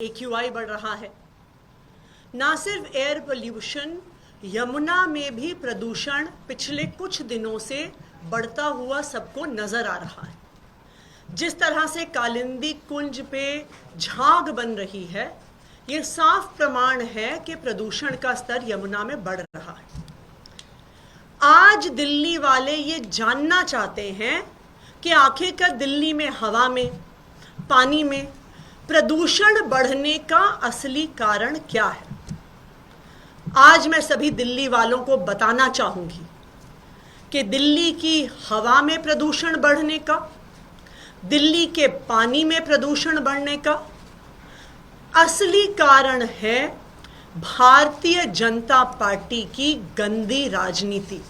AQI बढ़ रहा है। ना सिर्फ एयर पोल्यूशन, यमुना में भी प्रदूषण पिछले कुछ दिनों से बढ़ता हुआ सबको नजर आ रहा है। जिस तरह से कालिंदी कुंज पे झाग बन रही है, ये साफ प्रमाण है कि प्रदूषण का स्तर यमुना में बढ़ रहा है। आज दिल्ली वाले ये जानना चाहते हैं कि आखिरकार दिल्ली में हवा में, पानी में प्रदूषण बढ़ने का असली कारण क्या है। आज मैं सभी दिल्ली वालों को बताना चाहूंगी कि दिल्ली की हवा में प्रदूषण बढ़ने का, दिल्ली के पानी में प्रदूषण बढ़ने का असली कारण है भारतीय जनता पार्टी की गंदी राजनीति।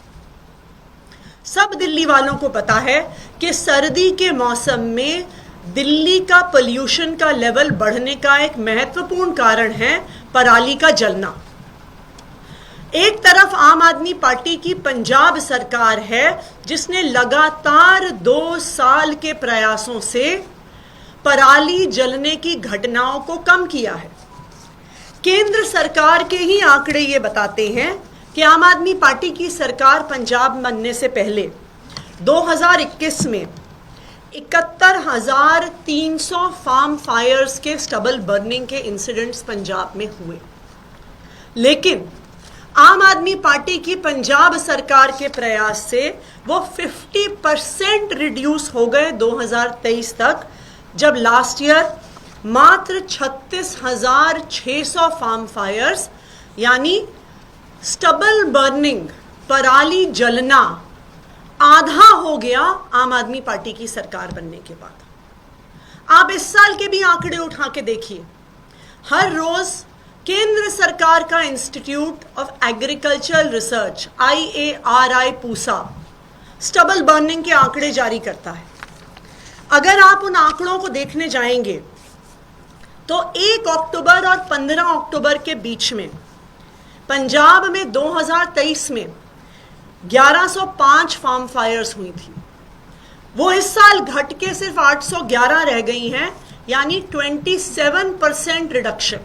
सब दिल्ली वालों को पता है कि सर्दी के मौसम में दिल्ली का पोल्यूशन का लेवल बढ़ने का एक महत्वपूर्ण कारण है पराली का जलना। एक तरफ आम आदमी पार्टी की पंजाब सरकार है जिसने लगातार 2 साल के प्रयासों से पराली जलने की घटनाओं को कम किया है। केंद्र सरकार के ही आंकड़े ये बताते हैं कि आम आदमी पार्टी की सरकार पंजाब बनने से पहले 2021 में 71,300 फार्म फायर्स के स्टबल बर्निंग के इंसिडेंट्स पंजाब में हुए। लेकिन आम आदमी पार्टी की पंजाब सरकार के प्रयास से वो 50% रिड्यूस हो गए 2023 तक, जब लास्ट ईयर मात्र 36,600 फार्म फायर्स यानी स्टबल बर्निंग, पराली जलना आधा हो गया आम आदमी पार्टी की सरकार बनने के बाद। आप इस साल के भी आंकड़े उठा के देखिए। हर रोज केंद्र सरकार का institute of agricultural research IARI Pusa stubble burning के आंकड़े जारी करता है। अगर आप उन आंकड़ों को देखने जाएंगे तो 1 अक्टूबर और 15 अक्टूबर के बीच में पंजाब में 2023 में 1105 फार्म फायर्स हुई थी। वो इस साल घट के सिर्फ 811 रह गई हैं, यानी 27% रिडक्शन।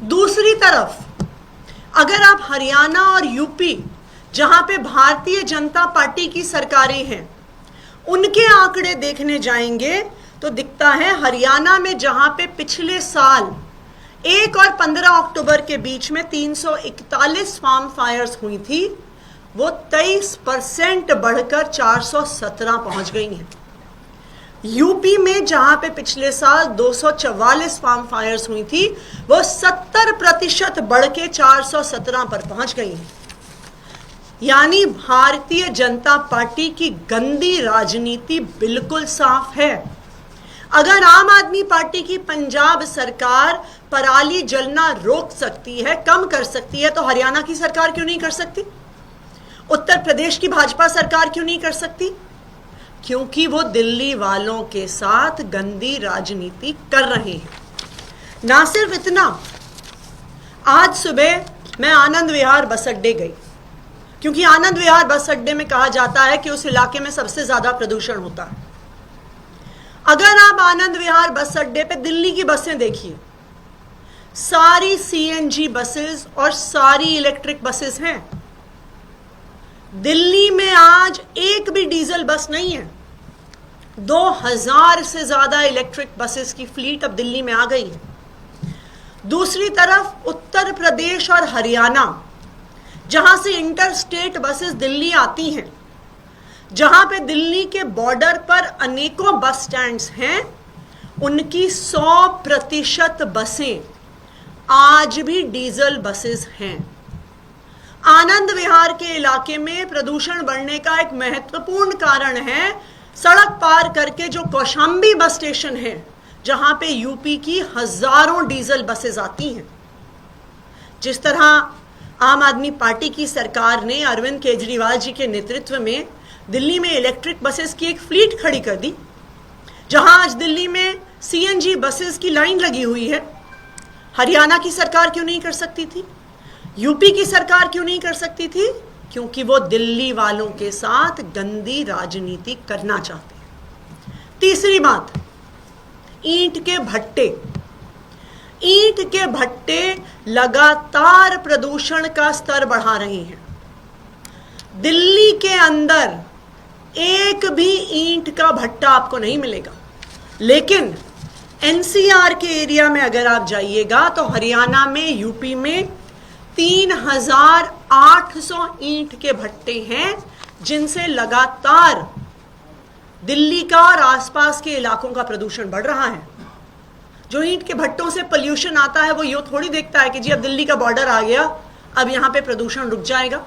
दूसरी तरफ अगर आप हरियाणा और यूपी, जहां पे भारतीय जनता पार्टी की सरकारें हैं, उनके आंकड़े देखने जाएंगे तो दिखता है हरियाणा में जहां पे पिछले साल 1 और 15 अक्टूबर के बीच में 341 फार्म फायर्स हुई थी, वो 23% बढ़कर 417 पहुंच गई हैं। यूपी में जहां पे पिछले साल 244 फार्म फायर्स हुई थी, वो 70% बढ़ के 417 पर पहुंच गई हैं। यानी भारतीय जनता पार्टी की गंदी राजनीति बिल्कुल साफ है। अगर आम आदमी पार्टी की पंजाब सरकार पराली जलना रोक सकती है, कम कर सकती है, तो हरियाणा की सरकार क्यों नहीं कर सकती? उत्तर प्रदेश की भाजपा सरकार क्यों नहीं कर सकती? क्योंकि वो दिल्ली वालों के साथ गंदी राजनीति कर रहे हैं। ना सिर्फ इतना, आज सुबह मैं आनंद विहार बस अड्डे गई, क्योंकि आनंद विहार बस अड्डे में कहा जाता है कि उस इलाके में सबसे ज्यादा प्रदूषण होता है। अगर आप आनंद विहार बस अड्डे पे दिल्ली की बसें देखिए, सारी CNG बसेस और सारी इलेक्ट्रिक बसेस हैं। दिल्ली में आज एक भी डीजल बस नहीं है। 2000 से ज्यादा इलेक्ट्रिक बसेस की फ्लीट अब दिल्ली में आ गई है। दूसरी तरफ उत्तर प्रदेश और हरियाणा, जहां से इंटर स्टेट बसेस दिल्ली आती हैं, जहां पे दिल्ली के बॉर्डर पर अनेकों बस स्टैंड्स हैं, उनकी 100% बसें आज भी डीजल बसेस हैं। आनंद विहार के इलाके में प्रदूषण बढ़ने का एक महत्वपूर्ण कारण है सड़क पार करके जो कौशाम्बी बस स्टेशन है, जहां पे यूपी की हजारों डीजल बसेस आती हैं। जिस तरह आम आदमी पार्टी की सरकार ने अरविंद केजरीवाल जी के नेतृत्व में दिल्ली में इलेक्ट्रिक बसेस की एक फ्लीट खड़ी कर दी, जहां आज दिल्ली में CNG बसेस की लाइन लगी हुई है, हरियाणा की सरकार क्यों नहीं कर सकती थी? यूपी की सरकार क्यों नहीं कर सकती थी? क्योंकि वो दिल्ली वालों के साथ गंदी राजनीति करना चाहते हैं। तीसरी बात, ईंट के भट्टे। ईंट के भट्टे लगातार प्रदूषण का स्तर बढ़ा रहे हैं। दिल्ली के अंदर एक भी ईंट का भट्टा आपको नहीं मिलेगा, लेकिन एनसीआर के एरिया में अगर आप जाइएगा तो हरियाणा में, यूपी में 3800 ईंट के भट्टे हैं, जिनसे लगातार दिल्ली का और आसपास के इलाकों का प्रदूषण बढ़ रहा है। जो ईंट के भट्टों से पोल्यूशन आता है वो यूं थोड़ी देखता है कि जी अब दिल्ली का बॉर्डर आ गया, अब यहां पे प्रदूषण रुक जाएगा।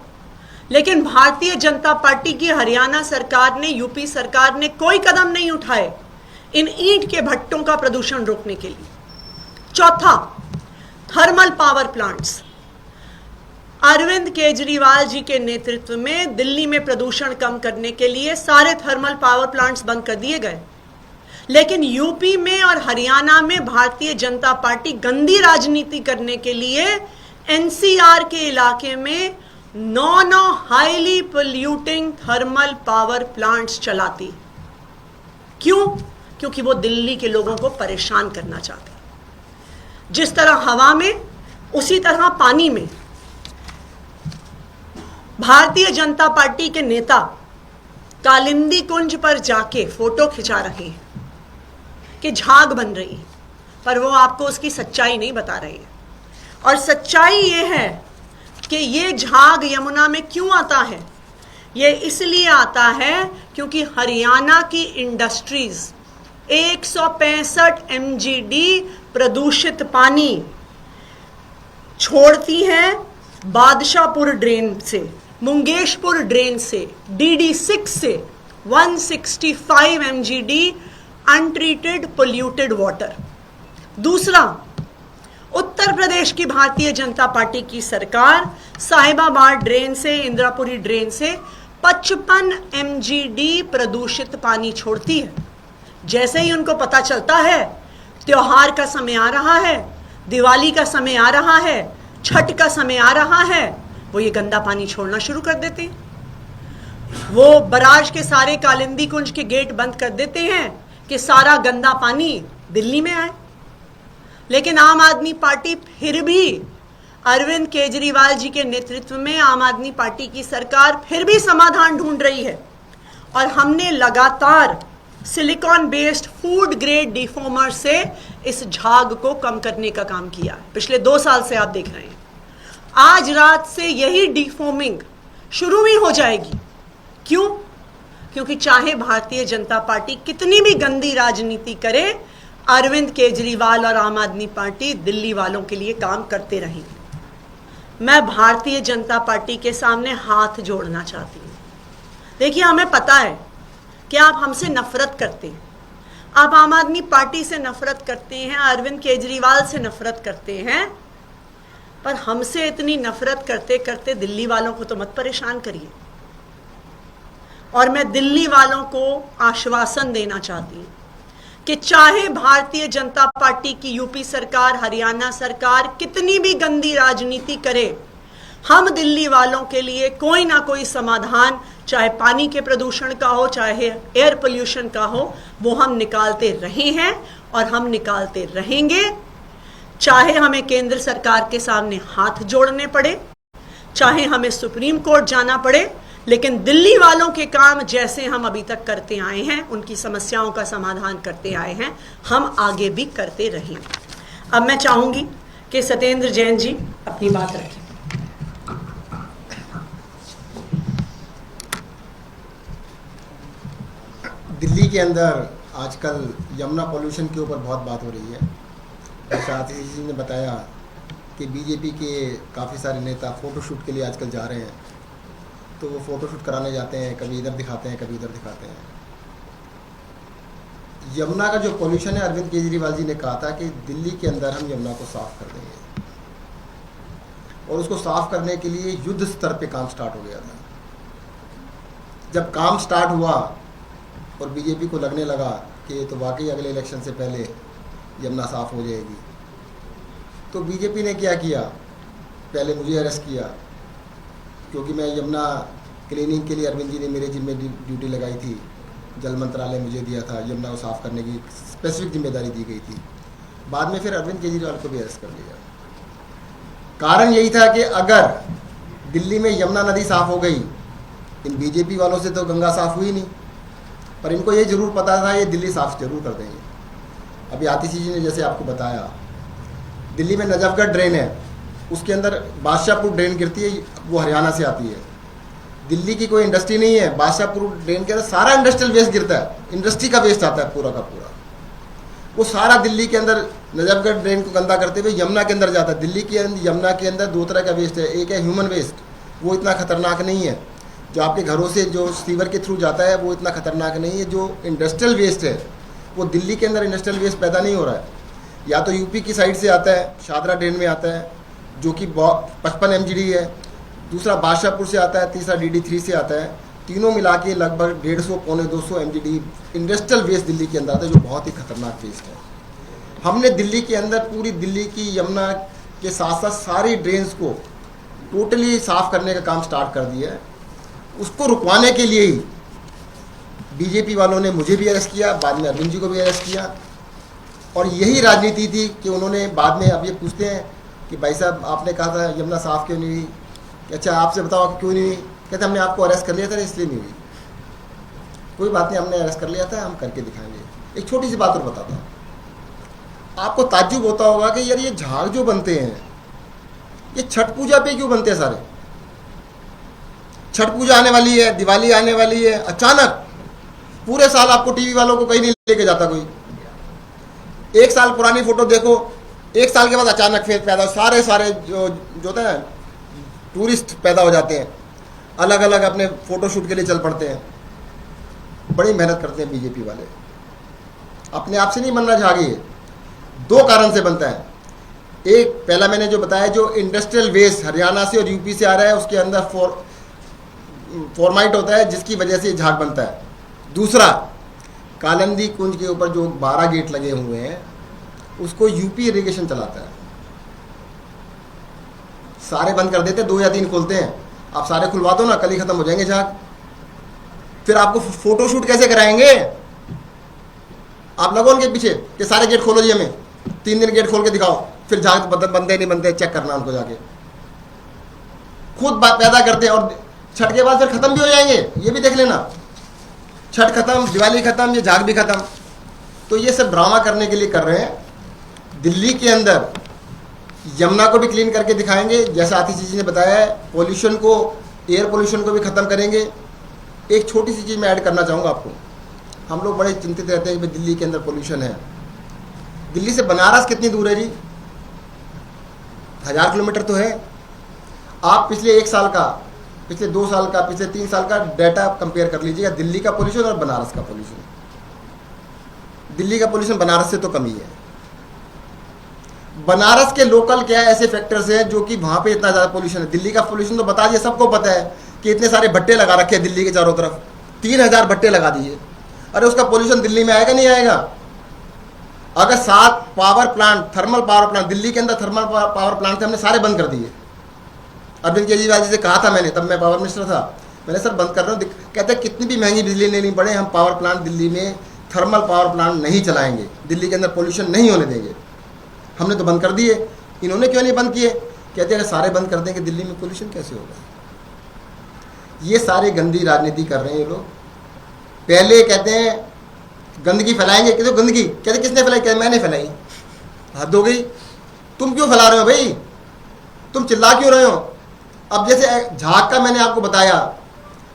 लेकिन भारतीय जनता पार्टी की हरियाणा सरकार ने, यूपी सरकार ने कोई कदम नहीं उठाए इन ईंट के भट्टों का प्रदूषण रोकने के लिए। चौथा, thermal power plants. Arvind Kejriwal ji के नेतृत्व में दिल्ली में प्रदूषण कम करने के लिए सारे थर्मल पावर प्लांट्स बंद कर दिए गए, लेकिन यूपी में और हरियाणा में भारतीय जनता पार्टी गंदी राजनीति करने के लिए एनसीआर के इलाके में 9 highly polluting thermal power plants चलाती। क्यों? क्योंकि वो दिल्ली के लोगों को परेशान करना चाहते हैं। जिस तरह हवा में, उसी तरह पानी में भारतीय जनता पार्टी के नेता कालिंदी कुंज पर जाके फोटो खिंचा रहे हैं कि झाग बन रही है, पर वो आपको उसकी सच्चाई नहीं बता रहे हैं। और सच्चाई ये है कि ये झाग यमुना में क्यों आता है। ये इसलिए आता है क्योंकि हरियाणा की इंडस्ट्रीज 165 MGD प्रदूषित पानी छोड़ती हैं बादशाहपुर ड्रेन से, मुंगेशपुर ड्रेन से, DD6 से 165 MGD अनट्रीटेड पोल्यूटेड वाटर। दूसरा, उत्तर प्रदेश की भारतीय जनता पार्टी की सरकार साहिबाबाद ड्रेन से, इंदिरापुरी ड्रेन से 55 MGD प्रदूषित पानी छोड़ती है। जैसे ही उनको पता चलता है त्योहार का समय आ रहा है, दिवाली का समय आ रहा है, छठ का समय आ रहा है, वो ये गंदा पानी छोड़ना शुरू कर देते हैं। वो बराज के सारे कालिंदी कुंज के गेट बंद कर देते हैं कि सारा गंदा पानी दिल्ली में आए। लेकिन आम आदमी पार्टी फिर भी, अरविंद केजरीवाल जी के नेतृत्व में आम आदमी पार्टी की सरकार फिर भी समाधान ढूंढ रही है। और हमने लगातार सिलिकॉन बेस्ड फूड ग्रेड डिफॉर्मर से इस झाग को कम करने का काम किया है। पिछले 2 साल से आप देख रहे हैं। आज रात से यही डिफॉर्मिंग शुरू भी हो जाएगी। क्यों? क्योंकि चाहे भारतीय जनता पार्टी कितनी भी गंदी राजनीति करे, अरविंद केजरीवाल और आम आदमी पार्टी दिल्ली वालों के लिए काम करते रहेंगे। मैं भारतीय जनता पार्टी के सामने हाथ जोड़ना चाहती हूँ। देखिए, हमें पता है कि आप हमसे नफरत करते हैं, आप आम आदमी पार्टी से नफरत करते हैं, अरविंद केजरीवाल से नफरत करते हैं, पर हमसे इतनी नफरत करते करते दिल्ली वालों को तो मत परेशान करिए। और मैं दिल्ली वालों को आश्वासन देना चाहती हूँ कि चाहे भारतीय जनता पार्टी की यूपी सरकार, हरियाणा सरकार कितनी भी गंदी राजनीति करे, हम दिल्ली वालों के लिए कोई ना कोई समाधान, चाहे पानी के प्रदूषण का हो, चाहे एयर पोल्यूशन का हो, वो हम निकालते रहे हैं और हम निकालते रहेंगे। चाहे हमें केंद्र सरकार के सामने हाथ जोड़ने पड़े, चाहे हमें सुप्रीम कोर्ट जाना पड़े, लेकिन दिल्ली वालों के काम जैसे हम अभी तक करते आए हैं, उनकी समस्याओं का समाधान करते आए हैं, हम आगे भी करते रहेंगे। अब मैं चाहूंगी कि सत्येंद्र जैन जी अपनी बात रखें। दिल्ली के अंदर आजकल यमुना पॉल्यूशन के ऊपर बहुत बात हो रही है। जैसे आतिश जी ने बताया कि बीजेपी के काफ़ी सारे नेता फ़ोटोशूट के लिए आजकल जा रहे हैं, तो वो फ़ोटोशूट कराने जाते हैं, कभी इधर दिखाते हैं, कभी इधर दिखाते हैं। यमुना का जो पॉल्यूशन है, अरविंद केजरीवाल जी ने कहा था कि दिल्ली के अंदर हम यमुना को साफ़ कर देंगे, और उसको साफ़ करने के लिए युद्ध स्तर पे काम स्टार्ट हो गया था। जब काम स्टार्ट हुआ और बीजेपी को लगने लगा कि तो वाकई अगले इलेक्शन से पहले यमुना साफ़ हो जाएगी, तो बीजेपी ने क्या किया, पहले मुझे अरेस्ट किया, क्योंकि मैं यमुना क्लीनिंग के लिए अरविंद जी ने मेरे जिम्मे ड्यूटी लगाई थी, जल मंत्रालय मुझे दिया था, यमुना को साफ़ करने की स्पेसिफिक जिम्मेदारी दी गई थी। बाद में फिर अरविंद केजरीवाल को भी अरेस्ट कर लिया। कारण यही था कि अगर दिल्ली में यमुना नदी साफ हो गई, इन बीजेपी वालों से तो गंगा साफ हुई नहीं, पर इनको ये जरूर पता था ये दिल्ली साफ जरूर कर देंगे। अभी आतिशी जी ने जैसे आपको बताया, दिल्ली में नजफगढ़ ड्रेन है, उसके अंदर बादशाहपुर ड्रेन गिरती है, वो हरियाणा से आती है। दिल्ली की कोई इंडस्ट्री नहीं है, बादशाहपुर ड्रेन के अंदर सारा इंडस्ट्रियल वेस्ट गिरता है, इंडस्ट्री का वेस्ट आता है पूरा का पूरा। वो सारा दिल्ली के अंदर नजफगढ़ ड्रेन को गंदा करते हुए यमुना के अंदर जाता है। दिल्ली के अंदर यमुना के अंदर दो तरह का वेस्ट है, एक है ह्यूमन वेस्ट, वो इतना खतरनाक नहीं है, जो आपके घरों से जो सीवर के थ्रू जाता है वो इतना खतरनाक नहीं है। जो इंडस्ट्रियल वेस्ट है वो दिल्ली के अंदर इंडस्ट्रियल वेस्ट पैदा नहीं हो रहा है, या तो यूपी की साइड से आता है, शादरा ड्रेन में आता है जो कि 55 MGD है, दूसरा बादशाहपुर से आता है, तीसरा DD3 से आता है। तीनों मिला के लगभग 150 पौने 200 MGD इंडस्ट्रियल वेस्ट दिल्ली के अंदर आता है, जो बहुत ही खतरनाक वेस्ट है। हमने दिल्ली के अंदर पूरी दिल्ली की यमुना के साथ साथ सारी ड्रेन्स को टोटली साफ करने का काम स्टार्ट कर दिया है। उसको रुकवाने के लिए ही बीजेपी वालों ने मुझे भी अरेस्ट किया, बाद में अरविंद जी को भी अरेस्ट किया, और यही राजनीति थी कि उन्होंने बाद में अब ये पूछते हैं कि भाई साहब आपने कहा था यमुना साफ क्यों नहीं हुई, अच्छा आपसे बताओ क्यों नहीं हुई, कहते हमने आपको अरेस्ट कर लिया था इसलिए नहीं हुई। कोई बात नहीं, हमने अरेस्ट कर लिया था, हम करके दिखाएंगे। एक छोटी सी बात और बताता हूँ, आपको ताज्जुब होता होगा कि यार ये झाग जो बनते हैं ये छठ पूजा पे क्यों बनते हैं सारे। छठ पूजा आने वाली है, दिवाली आने वाली है, अचानक पूरे साल आपको टीवी वालों को कहीं नहीं लेके जाता कोई। एक साल पुरानी फोटो देखो, एक साल के बाद अचानक फिर पैदा सारे जो होता है टूरिस्ट पैदा हो जाते हैं, अलग अलग अपने फोटो शूट के लिए चल पड़ते हैं। बड़ी मेहनत करते हैं बीजेपी वाले, अपने आप से नहीं बनना झागी है, दो कारण से बनता है। एक पहला मैंने जो बताया, जो इंडस्ट्रियल वेस्ट हरियाणा से और यूपी से आ रहा है उसके अंदर फॉर्माइट होता है जिसकी वजह से झाग बनता है। दूसरा, कालिंदी कुंज के ऊपर जो 12 गेट लगे हुए हैं उसको यूपी इरिगेशन चलाता है, सारे बंद कर देते हैं, 2 या 3 खोलते हैं। आप सारे खुलवा दो ना, कल ही खत्म हो जाएंगे झाग। फिर आपको फोटो शूट कैसे कराएंगे, आप लगो उनके पीछे कि सारे गेट खोलो जी, हमें 3 दिन गेट खोल के दिखाओ, फिर झाग बनते नहीं बनते चेक करना उनको जाके। खुद बात पैदा करते हैं और छठ के बाद फिर खत्म भी हो जाएंगे, ये भी देख लेना। छठ खत्म, दिवाली खत्म, ये झाग भी खत्म। तो ये सब ड्रामा करने के लिए कर रहे हैं। दिल्ली के अंदर यमुना को भी क्लीन करके दिखाएंगे, जैसा आतिशी जी ने बताया है। पोल्यूशन को, एयर पोल्यूशन को भी ख़त्म करेंगे। एक छोटी सी चीज़ मैं ऐड करना चाहूँगा आपको। हम लोग बड़े चिंतित रहते हैं कि दिल्ली के अंदर पोल्यूशन है। दिल्ली से बनारस कितनी दूर है जी? 1000 किलोमीटर तो है। आप पिछले 1 साल का, पिछले 2 साल का, पिछले 3 साल का डाटा कंपेयर कर लीजिएगा, दिल्ली का पोल्यूशन और बनारस का पोल्यूशन। दिल्ली का पोल्यूशन बनारस से तो कम ही है। बनारस के लोकल क्या ऐसे फैक्टर्स हैं जो कि वहाँ पे इतना ज़्यादा पोल्यूशन है। दिल्ली का पोल्यूशन तो बता दिए, सबको पता है कि इतने सारे भट्टे लगा रखे हैं दिल्ली के चारों तरफ, 3000 भट्टे लगा दिए। अरे उसका पोल्यूशन दिल्ली में आएगा नहीं आएगा? अगर 7 power plant, thermal power plant Delhi के अंदर, थर्मल पावर प्लांट थे, हमने सारे बंद कर दिए। अरविंद केजरीवाल जी से कहा था मैंने, तब मैं पावर मिनिस्टर था, मैंने सर बंद कर रहा हूँ। कहते हैं कितनी भी महंगी बिजली लेनी पड़े हम पावर प्लांट दिल्ली में, थर्मल पावर प्लांट नहीं चलाएंगे, दिल्ली के अंदर पोल्यूशन नहीं होने देंगे। हमने तो बंद कर दिए, इन्होंने क्यों नहीं बंद किए? कहते हैं अगर सारे बंद कर देंगे दिल्ली में पोल्यूशन कैसे होगा? ये सारे गंदी राजनीति कर रहे हैं ये लोग। पहले कहते हैं गंदगी फैलाएंगे, कहते गंदगी, कहते किसने फैलाई? कहते मैंने फैलाई। हद हो गई, तुम क्यों फैला रहे हो भाई? तुम चिल्ला क्यों रहे हो? अब जैसे झाग का मैंने आपको बताया,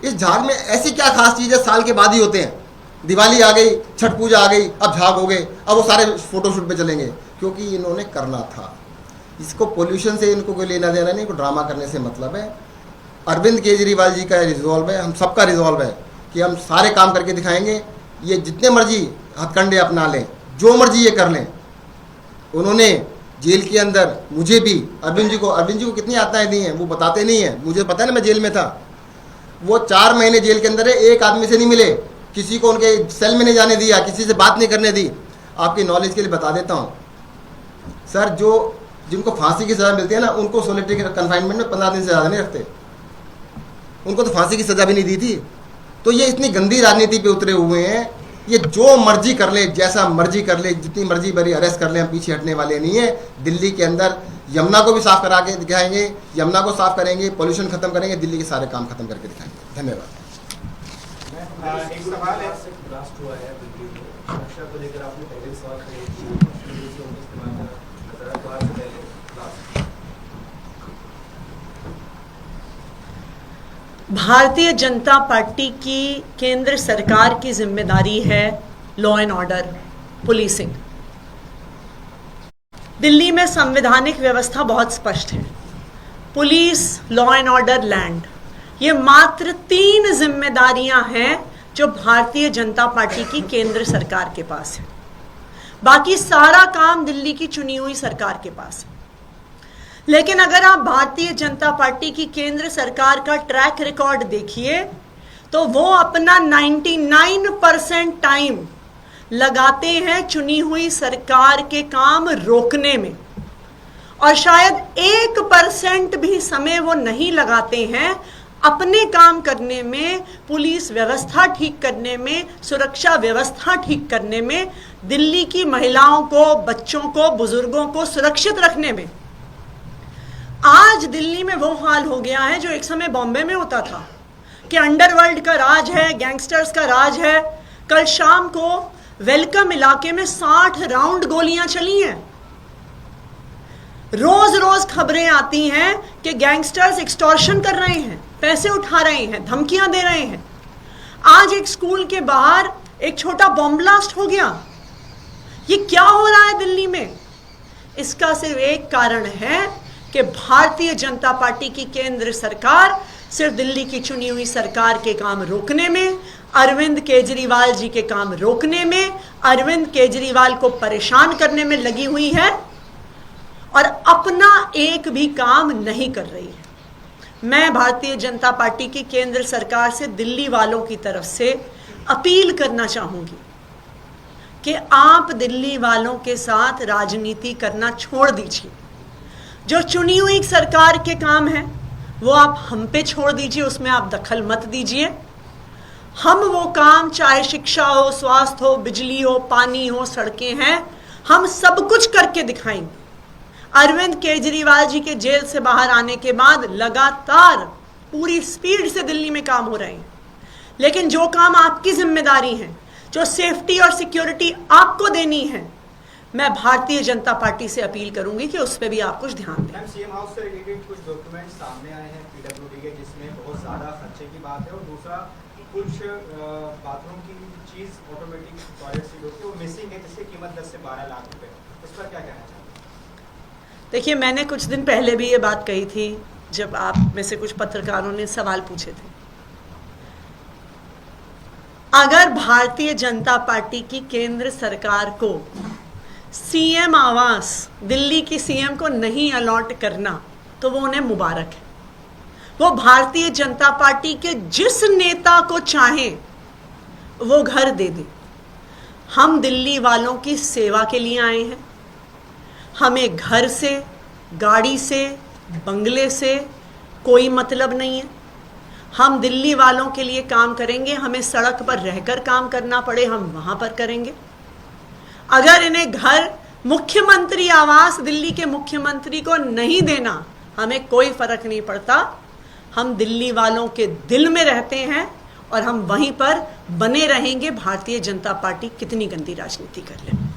इस झाग में ऐसी क्या खास चीज़ है, साल के बाद ही होते हैं। दिवाली आ गई, छठ पूजा आ गई, अब झाग हो गए, अब वो सारे फोटोशूट पे चलेंगे, क्योंकि इन्होंने करना था। इसको पोल्यूशन से इनको कोई लेना देना नहीं, इनको ड्रामा करने से मतलब है। अरविंद केजरीवाल जी का रिजॉल्व है, हम सबका रिजॉल्व है कि हम सारे काम करके दिखाएंगे। ये जितने मर्जी हथकंडे अपना लें, जो मर्जी ये कर लें। उन्होंने जेल के अंदर मुझे भी, अरविंद जी को कितनी यातनाएं दी हैं वो बताते नहीं हैं। मुझे पता है ना, मैं जेल में था। वो 4 महीने जेल के अंदर है, एक आदमी से नहीं मिले, किसी को उनके सेल में नहीं जाने दिया, किसी से बात नहीं करने दी। आपकी नॉलेज के लिए बता देता हूँ सर, जो जिनको फांसी की सज़ा मिलती है ना, उनको सोलिटरी कन्फाइनमेंट में 15 दिन से ज़्यादा नहीं रखते। उनको तो फांसी की सज़ा भी नहीं दी थी। तो ये इतनी गंदी राजनीति पे उतरे हुए हैं। ये जो मर्जी कर ले, जैसा मर्जी कर ले, जितनी मर्जी बड़ी अरेस्ट कर ले, हम पीछे हटने वाले नहीं है। दिल्ली के अंदर यमुना को भी साफ करा के दिखाएंगे, यमुना को साफ करेंगे, पोल्यूशन खत्म करेंगे, दिल्ली के सारे काम खत्म करके दिखाएंगे। धन्यवाद। एक सवाल है, ब्लास्ट हुआ है दिल्ली में, सुरक्षा को लेकर आपने पहले सवाल किए कि भारतीय जनता पार्टी की केंद्र सरकार की जिम्मेदारी है law and order, policing. Delhi में संवैधानिक व्यवस्था बहुत स्पष्ट है, police, law and order, land. ये मात्र 3 जिम्मेदारियां हैं जो भारतीय जनता पार्टी की केंद्र सरकार के पास है। बाकी सारा काम दिल्ली की चुनी हुई सरकार के पास है। लेकिन अगर आप भारतीय जनता पार्टी की केंद्र सरकार का ट्रैक रिकॉर्ड देखिए तो वो अपना 99% टाइम लगाते हैं चुनी हुई सरकार के काम रोकने में, और शायद 1% भी समय वो नहीं लगाते हैं अपने काम करने में, पुलिस व्यवस्था ठीक करने में, सुरक्षा व्यवस्था ठीक करने में, दिल्ली की महिलाओं को, बच्चों को, बुजुर्गों को सुरक्षित रखने में। आज दिल्ली में वो हाल हो गया है जो एक समय बॉम्बे में होता था कि अंडरवर्ल्ड का राज है, गैंगस्टर्स का राज है। कल शाम को वेलकम इलाके में 60 राउंड गोलियां चली हैं। रोज रोज खबरें आती हैं कि गैंगस्टर्स एक्सटॉर्शन कर रहे हैं, पैसे उठा रहे हैं, धमकियां दे रहे हैं। आज एक स्कूल के बाहर एक छोटा बॉम्ब ब्लास्ट हो गया। ये क्या हो रहा है दिल्ली में? इसका सिर्फ एक कारण है कि भारतीय जनता पार्टी की केंद्र सरकार सिर्फ दिल्ली की चुनी हुई सरकार के काम रोकने में, अरविंद केजरीवाल जी के काम रोकने में, अरविंद केजरीवाल को परेशान करने में लगी हुई है और अपना एक भी काम नहीं कर रही है। मैं भारतीय जनता पार्टी की केंद्र सरकार से दिल्ली वालों की तरफ से अपील करना चाहूंगी कि आप दिल्ली वालों के साथ राजनीति करना छोड़ दीजिए। जो चुनी हुई सरकार के काम है वो आप हम पे छोड़ दीजिए, उसमें आप दखल मत दीजिए। हम वो काम, चाहे शिक्षा हो, स्वास्थ्य हो, बिजली हो, पानी हो, सड़कें हैं, हम सब कुछ करके दिखाएंगे। अरविंद केजरीवाल जी के जेल से बाहर आने के बाद लगातार पूरी स्पीड से दिल्ली में काम हो रहे हैं, लेकिन जो काम आपकी जिम्मेदारी है, जो सेफ्टी और सिक्योरिटी आपको देनी है, मैं भारतीय जनता पार्टी से अपील करूंगी कि उस पर भी आप कुछ ध्यान दें। सीएम हाउस से रिलेटेड कुछ डॉक्यूमेंट सामने आए हैं पीडब्ल्यूडी के, जिसमें बहुत ज्यादा खर्चे की बात है, और दूसरा कुछ बाथरूम की चीज, ऑटोमेटिक टॉयलेट सीट होती है, वो मिसिंग है, जिसकी कीमत 10 से 12 लाख रुपए। इस पर क्या कहना चाहते हैं? देखिए, मैंने कुछ दिन पहले भी ये बात कही थी जब आप में से कुछ पत्रकारों ने सवाल पूछे थे। अगर भारतीय जनता पार्टी की केंद्र सरकार को सीएम आवास दिल्ली की सीएम को नहीं अलॉट करना तो वो उन्हें मुबारक है। वो भारतीय जनता पार्टी के जिस नेता को चाहें वो घर दे दे। हम दिल्ली वालों की सेवा के लिए आए हैं। हमें घर से, गाड़ी से, बंगले से कोई मतलब नहीं है। हम दिल्ली वालों के लिए काम करेंगे। हमें सड़क पर रहकर काम करना पड़े, हम वहां पर करेंगे। अगर इन्हें घर, मुख्यमंत्री आवास दिल्ली के मुख्यमंत्री को नहीं देना, हमें कोई फर्क नहीं पड़ता। हम दिल्ली वालों के दिल में रहते हैं और हम वहीं पर बने रहेंगे, भारतीय जनता पार्टी कितनी गंदी राजनीति कर ले।